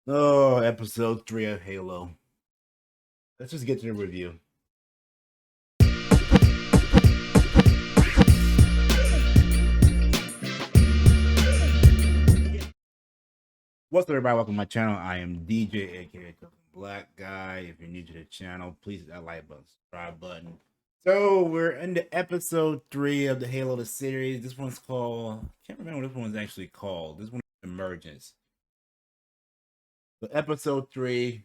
Oh, episode 3 of Halo. Let's just get to the review. What's up, everybody? Welcome to my channel. I am DJ, aka Cooking Black Guy. If you're new to the channel, please hit that like button, subscribe button. So we're into episode 3 of the Halo the series. This one's called, I can't remember what this one's actually called. This one is Emergence. So episode 3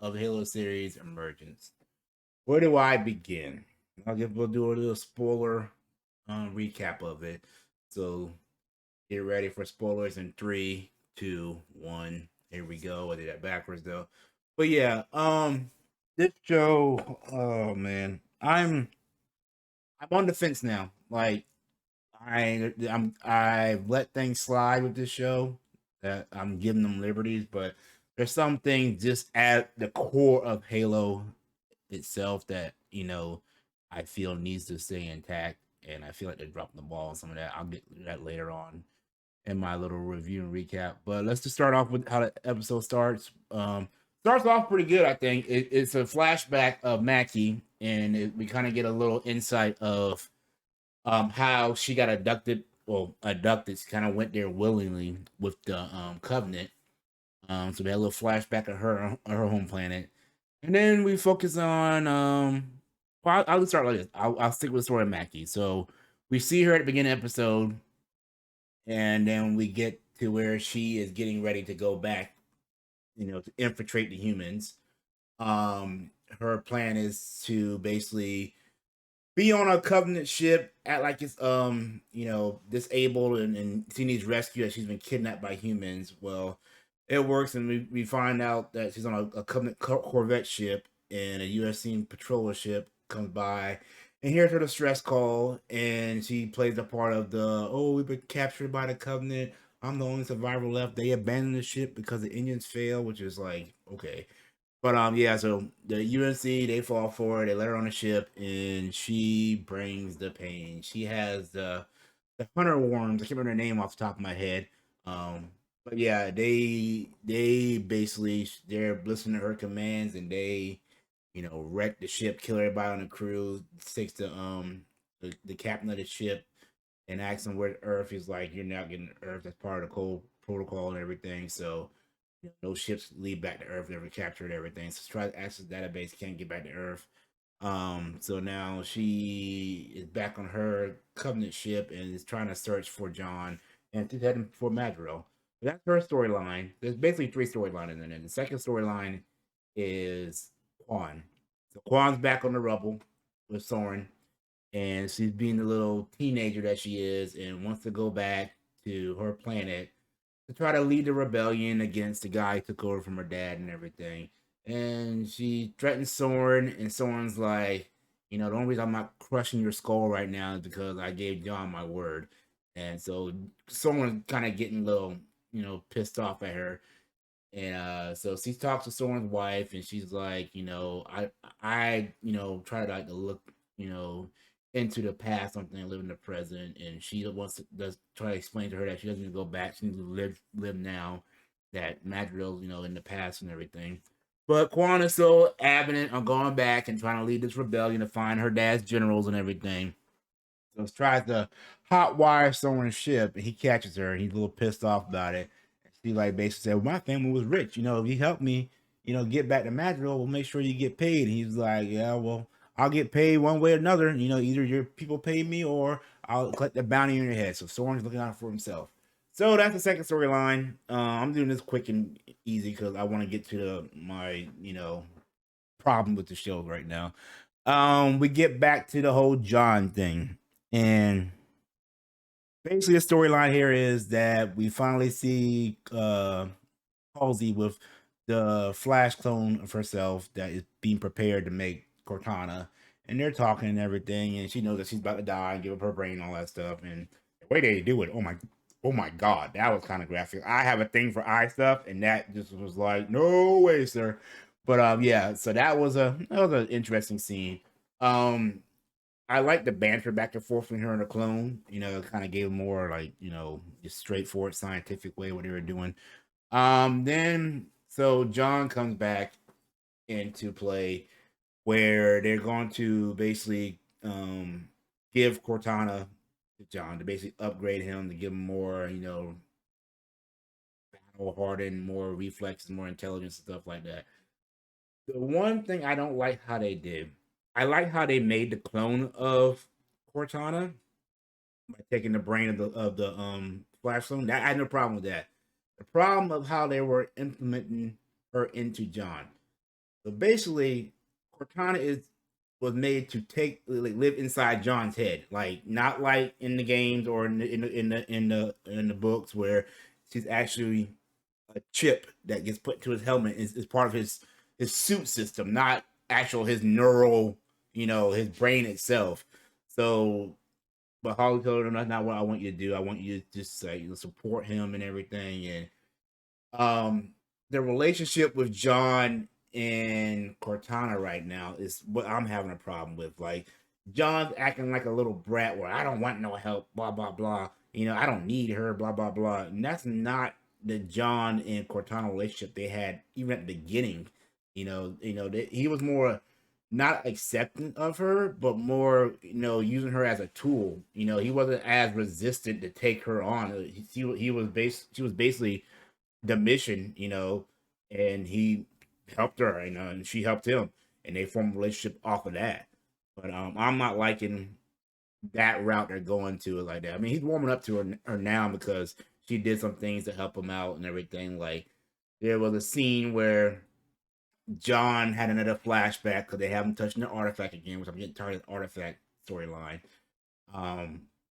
of the Halo series, Emergence. Where do I begin? We'll do a little spoiler recap of it. So get ready for spoilers in 3, 2, 1. Here we go. I did that backwards though. But yeah, this show, oh man, I'm on the fence now. Like I've let things slide with this show. That I'm giving them liberties, but there's some things just at the core of Halo itself that I feel needs to stay intact, and I feel like they're dropping the ball on some of that. I'll get to that later on in my little review and recap. But let's just start off with how the episode starts. Starts off pretty good, I think. It's a flashback of Mackie, and we kind of get a little insight of how she got abducted. Well, abducted. She kind of went there willingly with the Covenant. So we had a little flashback of her home planet, and then we focus on well, I'll start like this. I'll stick with the story of Mackie. So we see her at the beginning of the episode, and then we get to where she is getting ready to go back, to infiltrate the humans. Her plan is to basically be on a Covenant ship, act like it's disabled, and she needs rescue, that she's been kidnapped by humans. Well, it works, and we find out that she's on a Covenant Corvette ship, and a U.S. patroller ship comes by and hears her distress call, and she plays the part of we've been captured by the Covenant. I'm the only survivor left. They abandoned the ship because the engines failed, which is like, okay. But yeah, so the UNC, they fall for it. They let her on the ship, and she brings the pain. She has the hunter worms. I can't remember their name off the top of my head. But yeah, they basically, they're listening to her commands, and they wreck the ship, kill everybody on the crew. Takes the captain of the ship and asks him where the Earth. He's like, "You're not getting the Earth. That's part of the cold protocol and everything." So no ships leave back to Earth, never captured everything. So try to access the database, can't get back to Earth. So now she is back on her Covenant ship and is trying to search for John, and she's heading for Madrigal. So that's her storyline. There's basically three storylines in there. The second storyline is Quan. So Quan's back on the rubble with Soren, and she's being the little teenager that she is and wants to go back to her planet to try to lead the rebellion against the guy who took over from her dad and everything. And she threatens Soren, and Soren's like, the only reason I'm not crushing your skull right now is because I gave John my word. And so Soren's kind of getting a little, pissed off at her. And so she talks to Soren's wife, and she's like, I try to like to look, you know, into the past, something, and live in the present. And she wants to does try to explain to her that she doesn't need to go back; she needs to live now. That Madrigal's, in the past and everything. But Quan is so adamant on going back and trying to lead this rebellion to find her dad's generals and everything. So he tries to hotwire someone's ship, and he catches her, and he's a little pissed off about it. She like basically said, well, "My family was rich. If you help me, get back to Madrigal, we'll make sure you get paid." And he's like, "Yeah, well, I'll get paid one way or another. Either your people pay me or I'll collect the bounty on your head." So Soren's looking out for himself. So that's the second storyline. I'm doing this quick and easy because I want to get to my problem with the show right now. We get back to the whole John thing, and basically the storyline here is that we finally see Halsey with the Flash clone of herself that is being prepared to make Cortana, and they're talking and everything, and she knows that she's about to die and give up her brain and all that stuff. And the way they do it, oh my god, that was kind of graphic. I have a thing for eye stuff, and that just was like, no way, sir. But yeah, so that was an interesting scene. Um, I like the banter back and forth from her and the clone. It kind of gave more like just straightforward scientific way what they were doing. Then so John comes back into play where they're going to basically give Cortana to John to basically upgrade him to give him more, battle hardened, more reflexes, more intelligence, and stuff like that. The one thing I don't like how they did, I like how they made the clone of Cortana by taking the brain of the Flash Stone. That I had no problem with that. The problem of how they were implementing her into John. So basically, Cortana is was made to take like live inside John's head, like not like in the games or in the books where she's actually a chip that gets put to his helmet is part of his suit system, not actual his neural, his brain itself. So, but Holly told him that's not what I want you to do. I want you to just support him and everything, and um, the relationship with John and Cortana right now is what I'm having a problem with. Like John's acting like a little brat where I don't want no help, blah blah blah. I don't need her, blah blah blah. And that's not the John and Cortana relationship they had even at the beginning. He was more not accepting of her, but more, using her as a tool. He wasn't as resistant to take her on. She was basically the mission, and he helped her, and she helped him, and they formed a relationship off of that. But I'm not liking that route they're going to it like that. I mean, he's warming up to her now because she did some things to help him out and everything. Like there was a scene where John had another flashback because they haven't touched the artifact again, which I'm getting tired of the artifact storyline.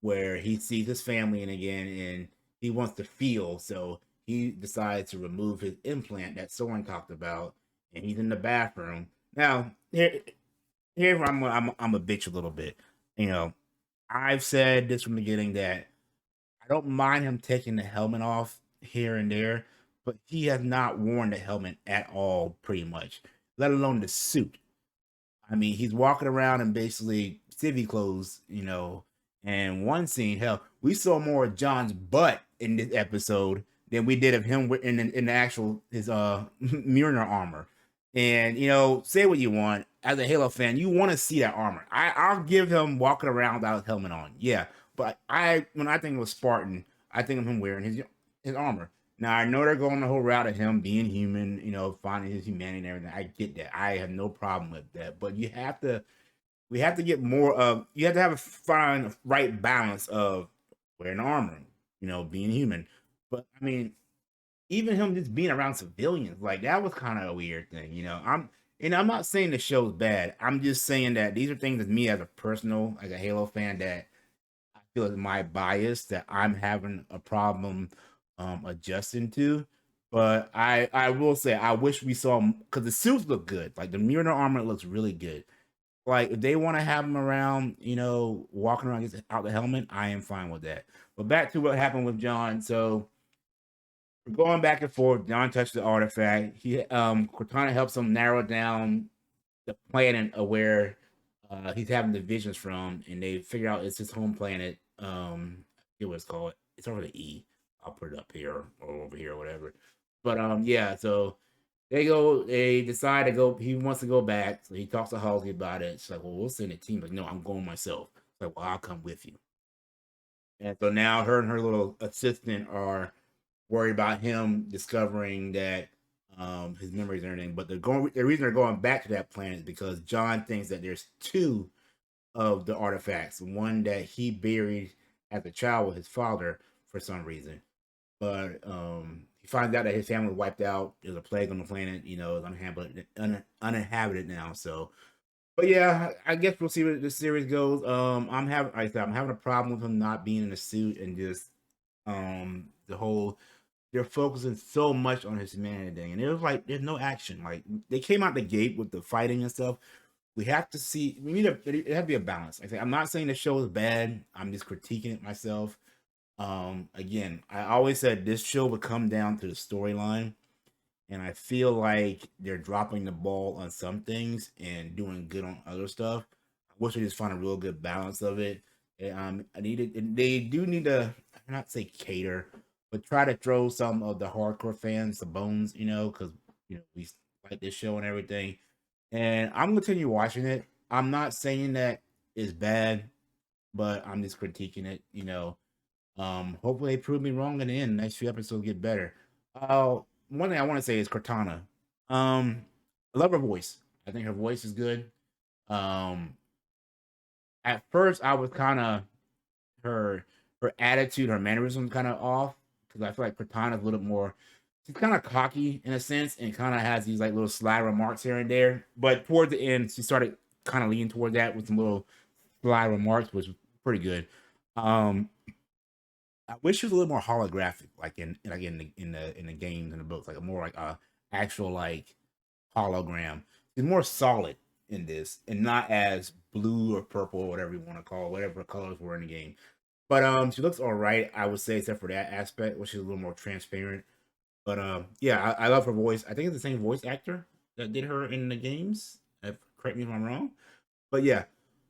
Where he sees his family and again, and he wants to feel, so he decides to remove his implant that Soren talked about, and he's in the bathroom. Now, here I'm a bitch a little bit. You know, I've said this from the beginning that I don't mind him taking the helmet off here and there, but he has not worn the helmet at all, pretty much, let alone the suit. I mean, he's walking around in basically civvy clothes, And one scene, hell, we saw more of John's butt in this episode than we did of him in the actual his Mjolnir armor. And say what you want, as a Halo fan, you want to see that armor. I'll give him walking around without his helmet on, yeah. But when I think of Spartan, I think of him wearing his armor. Now I know they're going the whole route of him being human, finding his humanity and everything. I get that. I have no problem with that. But we have to get more of. You have to find a right balance of wearing armor, being human. But I mean, even him just being around civilians, like that was kind of a weird thing. I'm not saying the show's bad. I'm just saying that these are things that me as a personal, like a Halo fan, that I feel is my bias that I'm having a problem adjusting to. But I will say I wish we saw because the suits look good. Like the Mjolnir armor looks really good. Like if they want to have him around, walking around out the helmet, I am fine with that. But back to what happened with John. So we're going back and forth. John touched the artifact. Cortana helps him narrow down the planet of where he's having the visions from, and they figure out it's his home planet. I forget what it's called. It's over the E. I'll put it up here or over here or whatever. But yeah, so they decide to go. He wants to go back, so he talks to Halsey about it. It's like, well, we'll send a team. Like, no, I'm going myself. It's like, well, I'll come with you. And so now her and her little assistant are worried about him discovering that his memories and everything. But the reason they're going back to that planet is because John thinks that there's two of the artifacts. One that he buried as a child with his father for some reason. But he finds out that his family was wiped out. There's a plague on the planet, it's uninhabited now. So but yeah, I guess we'll see where the series goes. Like I said, I'm having a problem with him not being in a suit and just the whole they're focusing so much on his humanity thing, and it was like there's no action. Like they came out the gate with the fighting and stuff. We have to see. It have to be a balance. Like I say, I'm not saying the show is bad. I'm just critiquing it myself. Again, I always said this show would come down to the storyline, and I feel like they're dropping the ball on some things and doing good on other stuff. I wish they just find a real good balance of it. I needed. They do need to not say cater, but try to throw some of the hardcore fans the bones, because we like this show and everything. And I'm gonna continue watching it. I'm not saying that it's bad, but I'm just critiquing it. Hopefully they prove me wrong in the end. Next few episodes get better. One thing I want to say is Cortana. I love her voice. I think her voice is good. Um, at first I was kind of her her attitude, her mannerism kind of off because I feel like Cortana's a little more. She's kind of cocky in a sense, and kind of has these like little sly remarks here and there. But towards the end, she started kind of leaning toward that with some little sly remarks, which was pretty good. Um, I wish it was a little more holographic, like in the games and the books, like a more like a actual like hologram. It's more solid in this, and not as blue or purple or whatever you want to call it, whatever colors were in the game. But she looks all right, I would say, except for that aspect, which is a little more transparent. But yeah, I love her voice. I think it's the same voice actor that did her in the games. Correct me if I'm wrong. But yeah,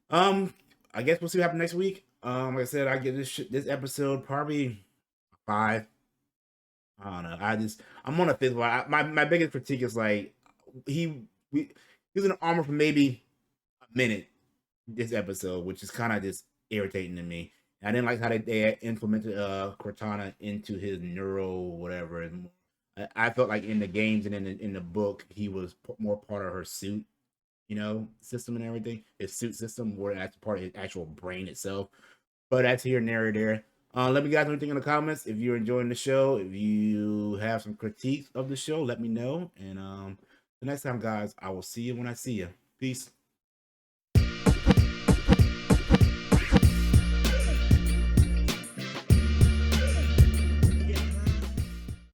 um, I guess we'll see what happens next week. Like I said, I give this episode probably 5. I don't know. I'm on a fifth one. My biggest critique is like he he was in armor for maybe a minute this episode, which is kind of just irritating to me. I didn't like how they implemented Cortana into his neural whatever. And I felt like in the games and in the book he was more part of her suit, system and everything. His suit system, where that's part of his actual brain itself. But that's here and there. Let me guys know anything in the comments. If you're enjoying the show, if you have some critiques of the show, let me know. And the next time, guys, I will see you when I see you. Peace.